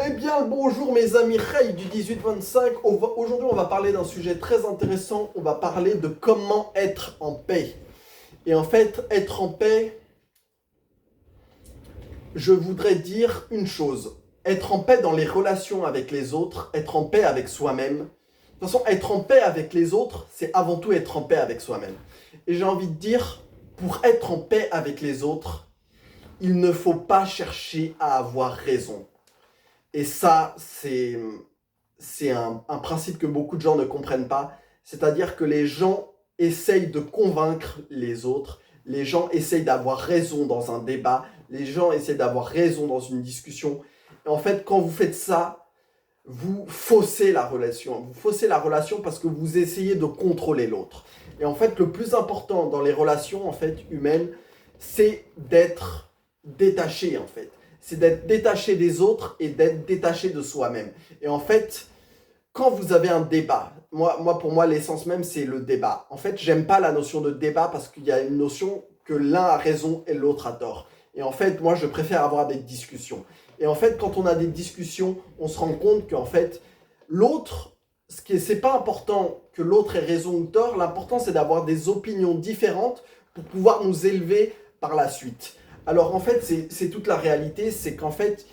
Eh bien, bonjour mes amis Ray du 1825. Aujourd'hui, on va parler d'un sujet très intéressant. On va parler de comment être en paix. Et en fait, être en paix, je voudrais dire une chose. Être en paix dans les relations avec les autres, être en paix avec soi-même. De toute façon, être en paix avec les autres, c'est avant tout être en paix avec soi-même. Et j'ai envie de dire, pour être en paix avec les autres, il ne faut pas chercher à avoir raison. Et ça, c'est un principe que beaucoup de gens ne comprennent pas. C'est-à-dire que les gens essayent de convaincre les autres. Les gens essayent d'avoir raison dans un débat. Les gens essayent d'avoir raison dans une discussion. Et en fait, quand vous faites ça, vous faussez la relation. Vous faussez la relation parce que vous essayez de contrôler l'autre. Et en fait, le plus important dans les relations en fait, humaines, c'est d'être détaché en fait. C'est d'être détaché des autres et d'être détaché de soi-même. Et en fait, quand vous avez un débat, pour moi, l'essence même, c'est le débat. En fait, j'aime pas la notion de débat parce qu'il y a une notion que l'un a raison et l'autre a tort. Et en fait, moi, je préfère avoir des discussions. Et en fait, quand on a des discussions, on se rend compte qu'en fait, l'autre, c'est pas important que l'autre ait raison ou tort, l'important, c'est d'avoir des opinions différentes pour pouvoir nous élever par la suite. Alors, en fait, c'est toute la réalité, c'est qu'en fait,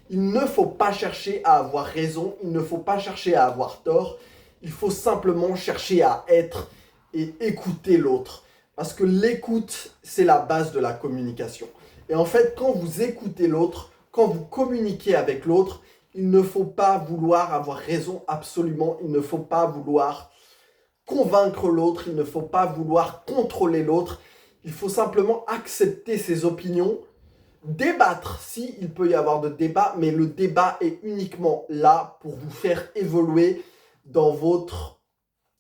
il ne faut pas chercher à avoir raison, il ne faut pas chercher à avoir tort, il faut simplement chercher à être et écouter l'autre. Parce que l'écoute, c'est la base de la communication. Et en fait, quand vous écoutez l'autre, quand vous communiquez avec l'autre, il ne faut pas vouloir avoir raison absolument, il ne faut pas vouloir convaincre l'autre, il ne faut pas vouloir contrôler l'autre, il faut simplement accepter ses opinions, débattre si il peut y avoir de débat, mais le débat est uniquement là pour vous faire évoluer dans votre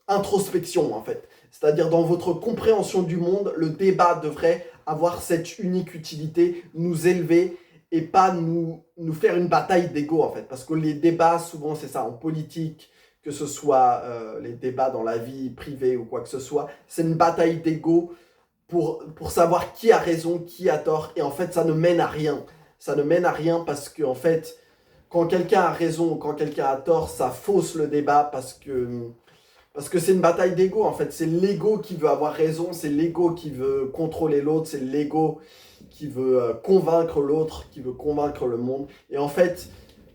introspection en fait. C'est-à-dire dans votre compréhension du monde, le débat devrait avoir cette unique utilité, nous élever et pas nous faire une bataille d'ego en fait. Parce que les débats, souvent c'est ça, en politique, que ce soit les débats dans la vie privée ou quoi que ce soit, c'est une bataille d'ego pour savoir qui a raison, qui a tort. Et en fait, ça ne mène à rien. Ça ne mène à rien parce que, en fait, quand quelqu'un a raison ou quand quelqu'un a tort, ça fausse le débat parce que c'est une bataille d'ego. En fait, c'est l'ego qui veut avoir raison, c'est l'ego qui veut contrôler l'autre, c'est l'ego qui veut convaincre l'autre, qui veut convaincre le monde. Et en fait,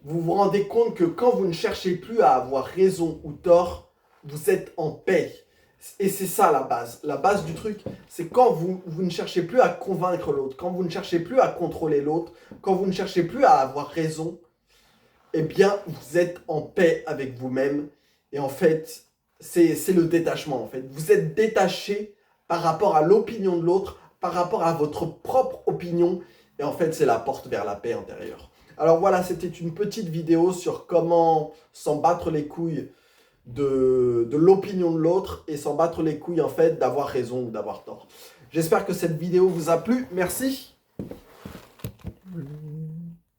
vous vous rendez compte que quand vous ne cherchez plus à avoir raison ou tort, vous êtes en paix. Et c'est ça la base. La base du truc, c'est quand vous ne cherchez plus à convaincre l'autre, quand vous ne cherchez plus à contrôler l'autre, quand vous ne cherchez plus à avoir raison, eh bien, vous êtes en paix avec vous-même. Et en fait, c'est le détachement, en fait. Vous êtes détaché par rapport à l'opinion de l'autre, par rapport à votre propre opinion. Et en fait, c'est la porte vers la paix intérieure. Alors voilà, c'était une petite vidéo sur comment s'en battre les couilles de l'opinion de l'autre et s'en battre les couilles en fait d'avoir raison ou d'avoir tort. J'espère que cette vidéo vous a plu. Merci.